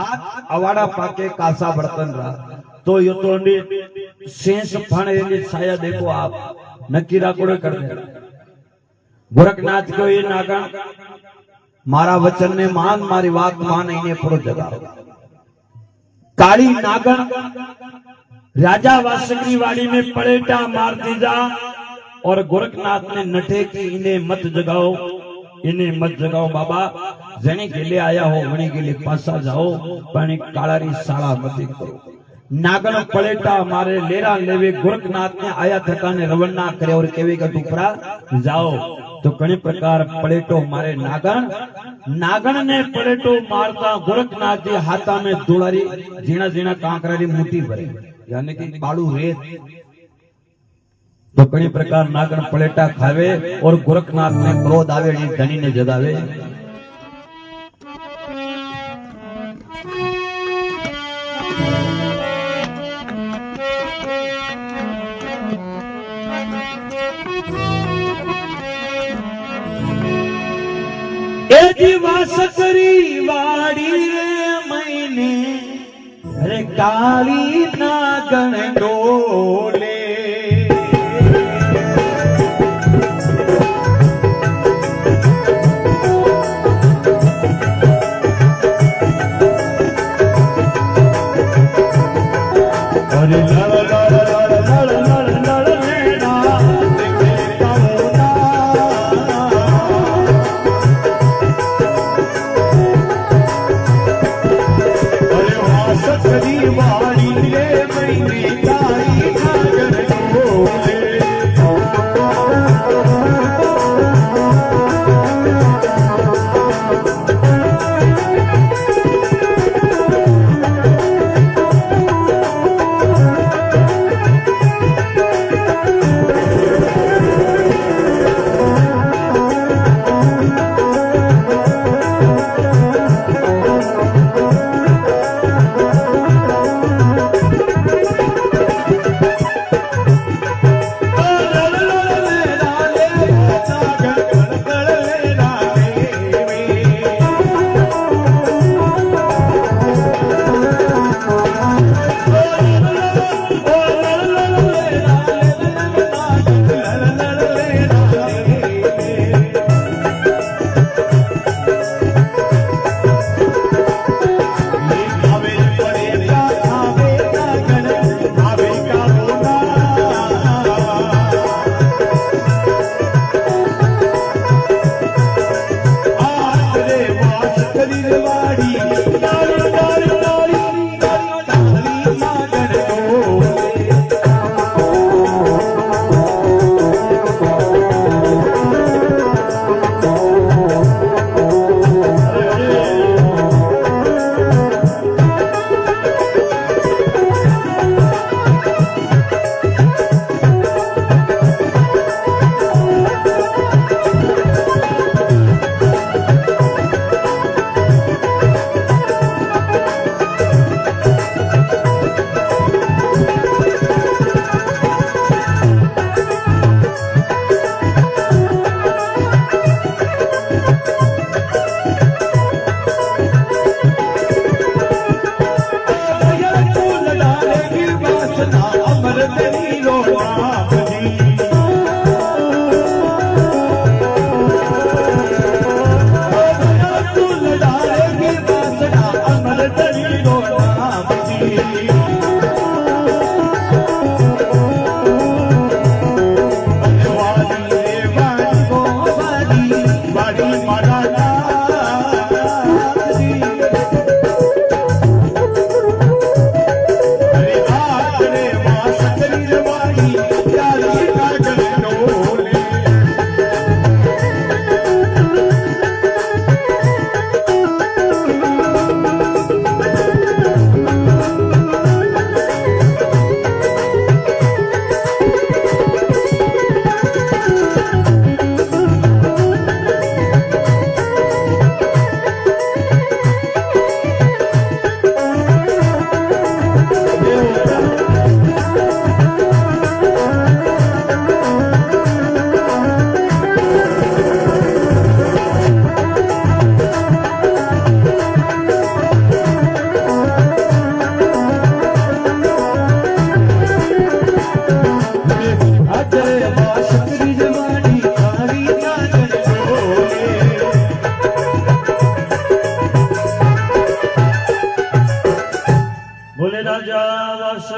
अवाड़ा पाके कासा बर्तन रहा तो ये तो शेष फण छाया देखो आप नक्की राकोडो कर देला गोरखनाथ को ये नागन मारा वचन ने मान, मारी बात मान, इन्हें पुरो जगाओ। काली नागन राजा वासुकी वाड़ी में पलेटा मार दीजा और गोरखनाथ ने नठे की इन्हें मत जगाओ, इन्हें मत जगाओ बाबा, जने के लिए आया हो वने के लिए पासा जाओ, पानी कालारी साला मत करो। नागन पलेटा मारे लेरा लेवे, गोरखनाथ ने आया थका ने रवन्ना करे और केवे का टुकड़ा जाओ। तो कई प्रकार पलेटो मारे नागन, नागन ने पलेटो मारता गोरखनाथ जी हाथा में दुलारी झीणा झीणा कांकरारी मुट्ठी भरी, यानी कि बालू रेत। तो कई प्रकार नागन पलेटा खावे और गोरखनाथ ने क्रोध आवे, धनी ने जगावे। वासुकी वाड़ी रे मैंने रे काली नागन डोले, अरे लड़ लड़ लड़ लड़ लड़ लड़ लेना वाड़ी रे मैंने काली नागन डोले।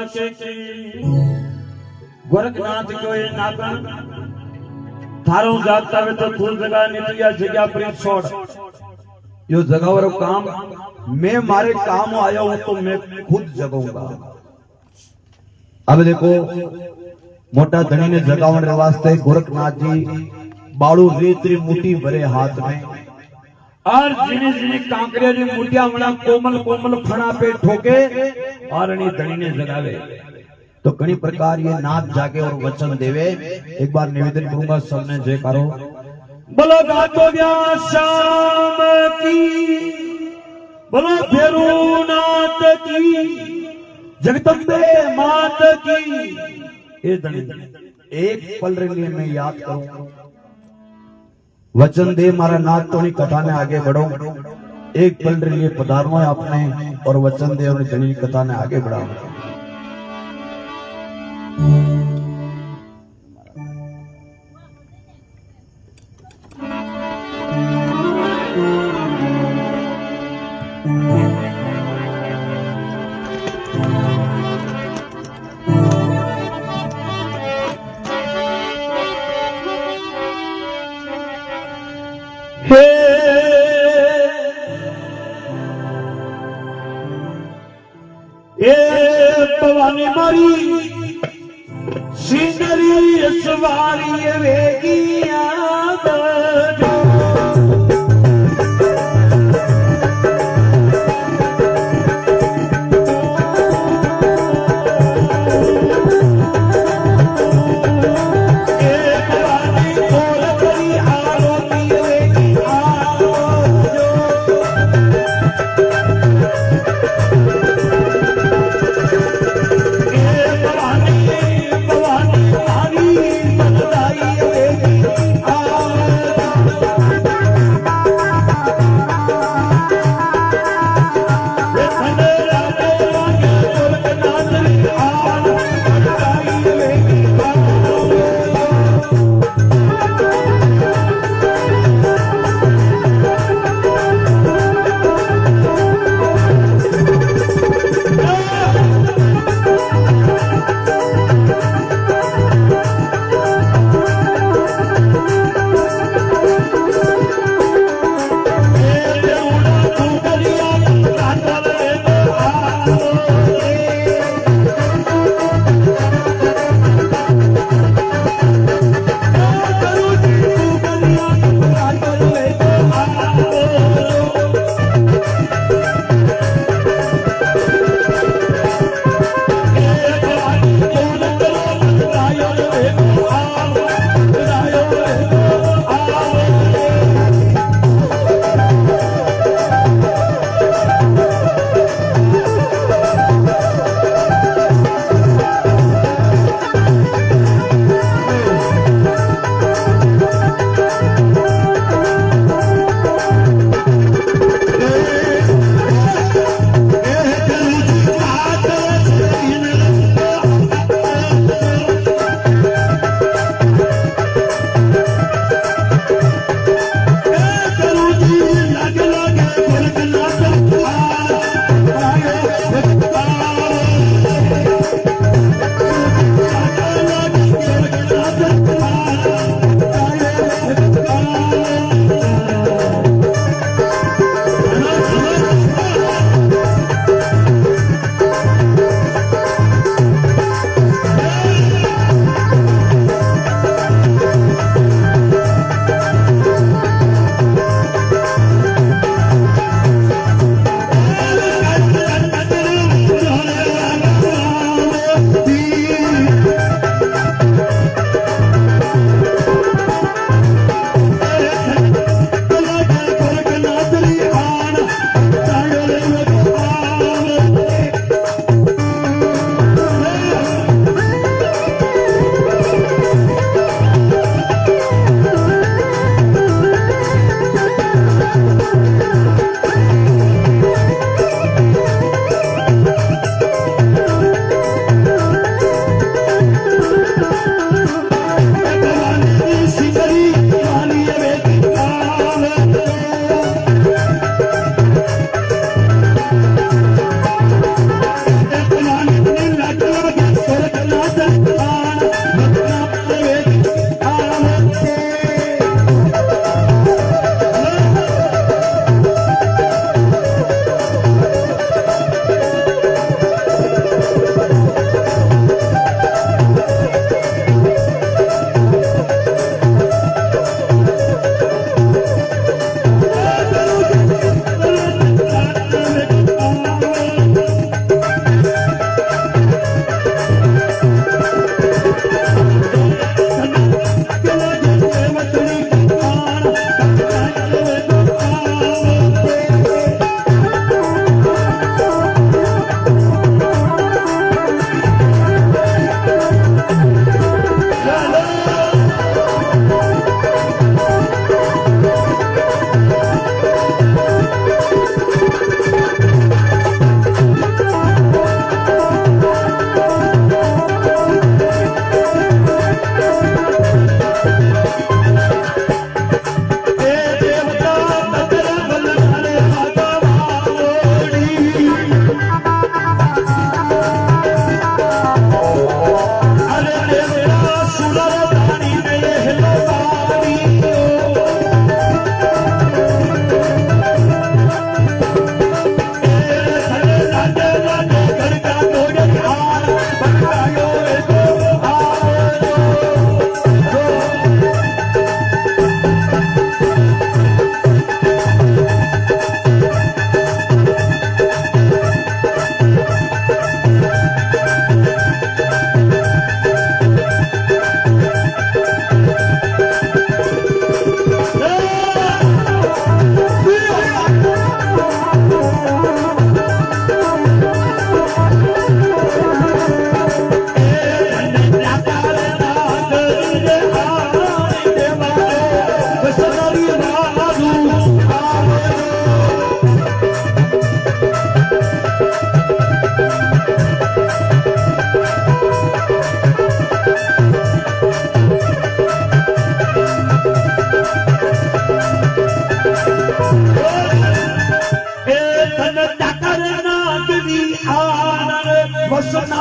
सके कि गोरखनाथ को ये नागण थारो जागता वे तो खुद जगह नहीं तो या जगह पर छोड़ यो जगह वाला काम मैं मारे काम आया हूं तो मैं खुद जगाऊंगा। अब देखो मोटा धनी ने जगावण वास्ते गोरखनाथ जी बाड़ू रेतरी मुट्ठी भरे हाथ में और जिने जिने कांकरिया जी मुठिया मना कोमल कोमल फणा पे ठोके और अनी धनी ने जगावे तो कई प्रकार ये नाथ जागे और वचन देवे। एक बार निवेदन करूंगा सबने जय करो बोलो गातो व्यास श्याम की बोलो भेरुनाथ की जगदम्बे मात की। ए धनी एक पल लिए मैं याद करूं वचन दे मारा नाथ तो नहीं कथा ने आगे बढ़ो। एक पल लिए पधारो आपने और वचन दे और धनी कथा ने आगे बढ़ाओ। भवानी मारी सीनरी सवारी वेगिया भवानी भवानी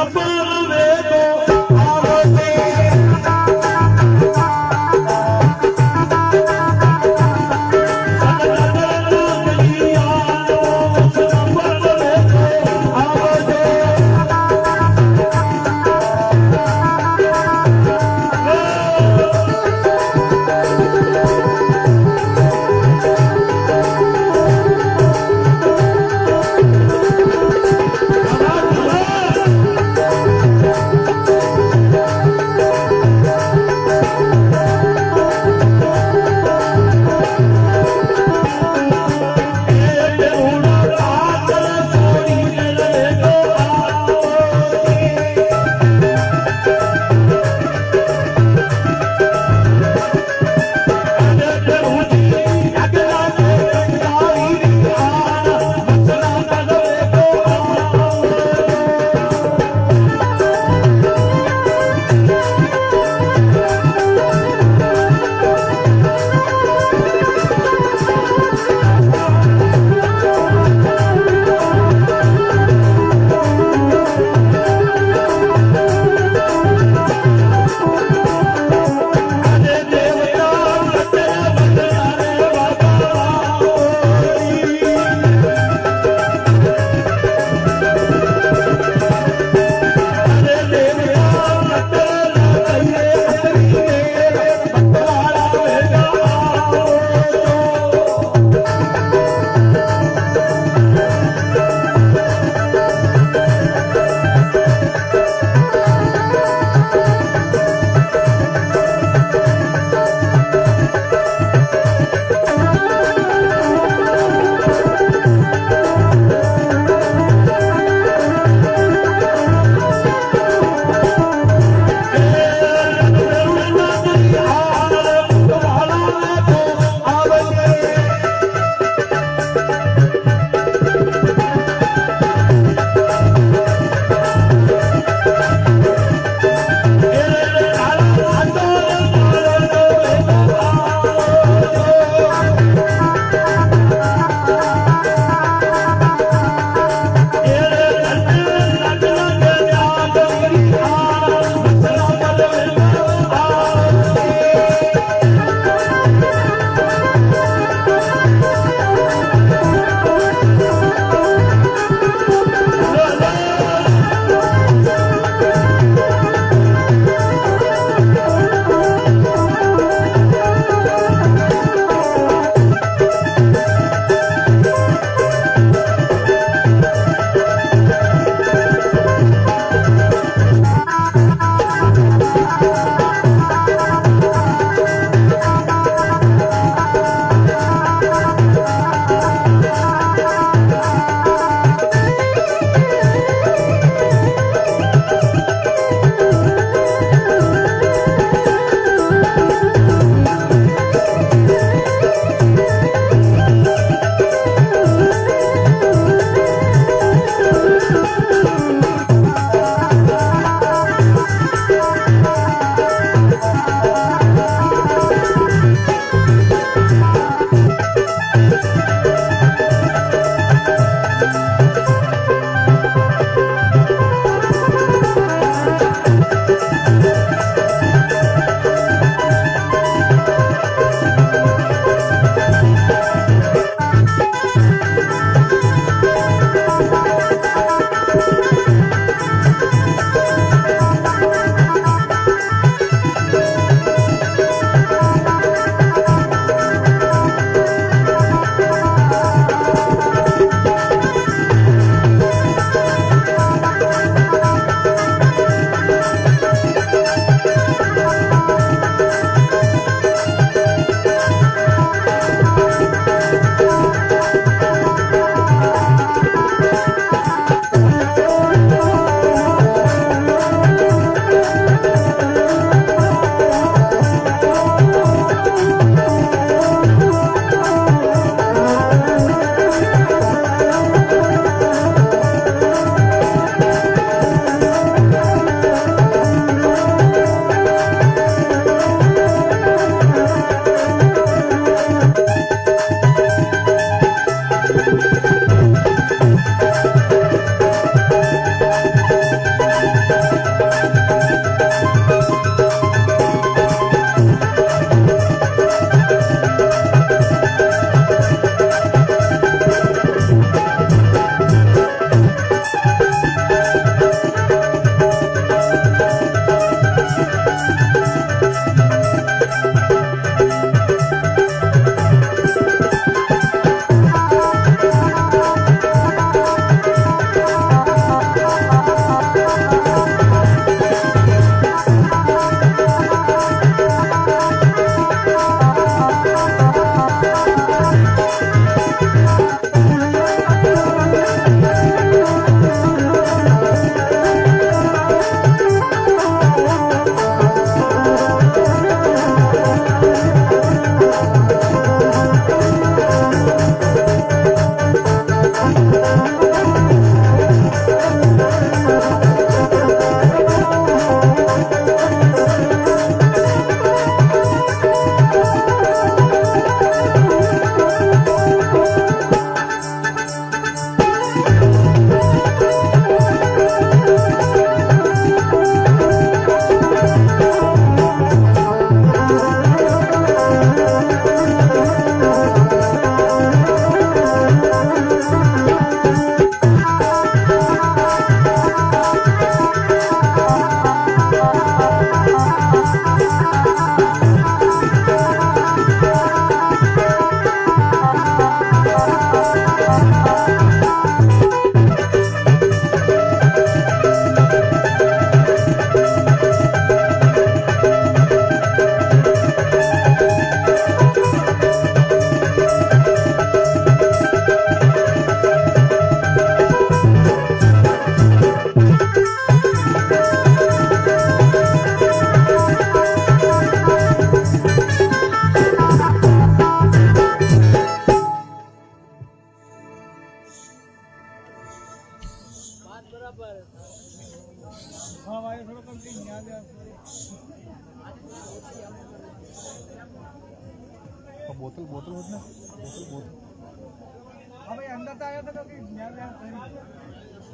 સપન વેદો આવતે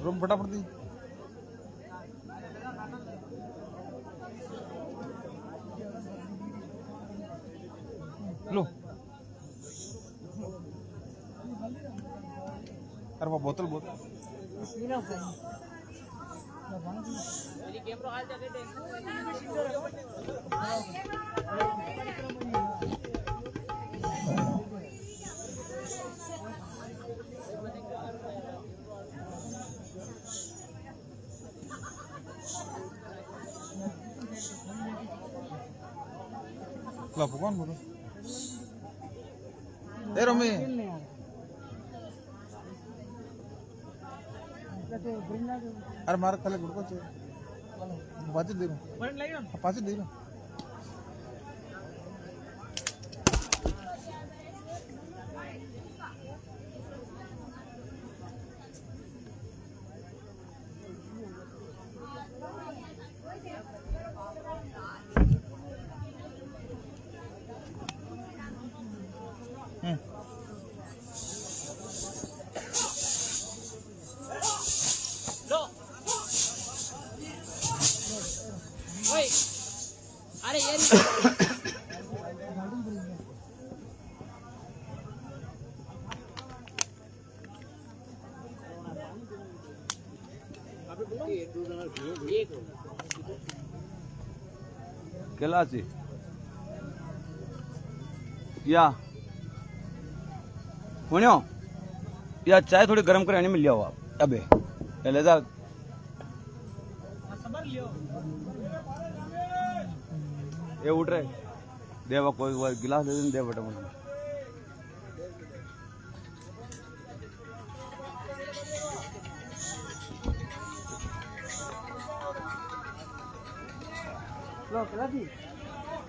रूम फटाफट दी लो। अरे वो बोतल कौन बोलो ए रोमी अरे मार खाले गुड़को चाहिए पाँच दे रहा पाँच दे रहा अरे यार केला ची या सुनियो या चाय थोड़ी गर्म कराने में लिया हो आप अबे ले जा ये उठ रहे देवा कोई गिलास दे दे बेटा मुझे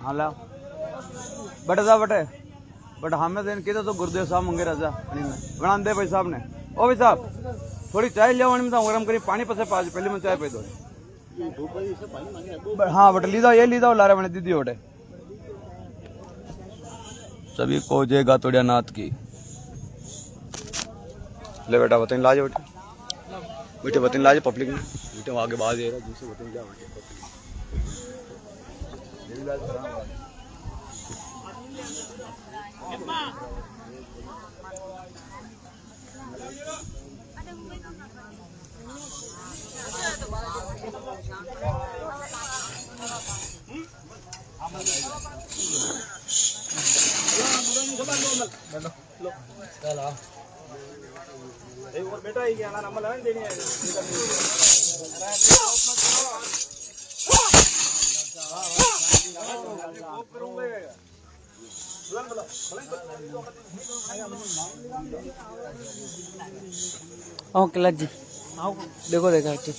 हाँ ला बटे जा बटे बट हमें देन किधर तो गुरुदेव साहब मंगे राजा बना दे भाई साहब ने ओ भाई साहब थोड़ी चाय ले में गरम करी पानी पसे पाज पहले मैं चाय पे दो हाँ बट लीदा ये लीदा ला रहे मैंने दीदी ओटे सभी को जय गातोड़िया नाथ की ले बेटा बतन लाजे बेटे बेटे बतन लाजे पब्लिक में बेटे आगे बाहर दे रहा दूसरे बतन जा बेटा ही क्या नंबर लेने देनी है ओके लग जी देखो देखा ठीक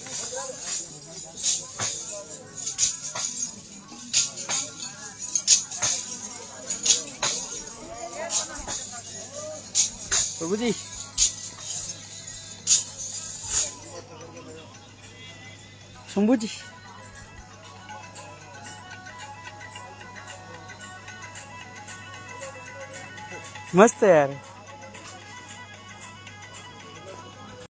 प्रभु जी शंभू जी मस्त है यार।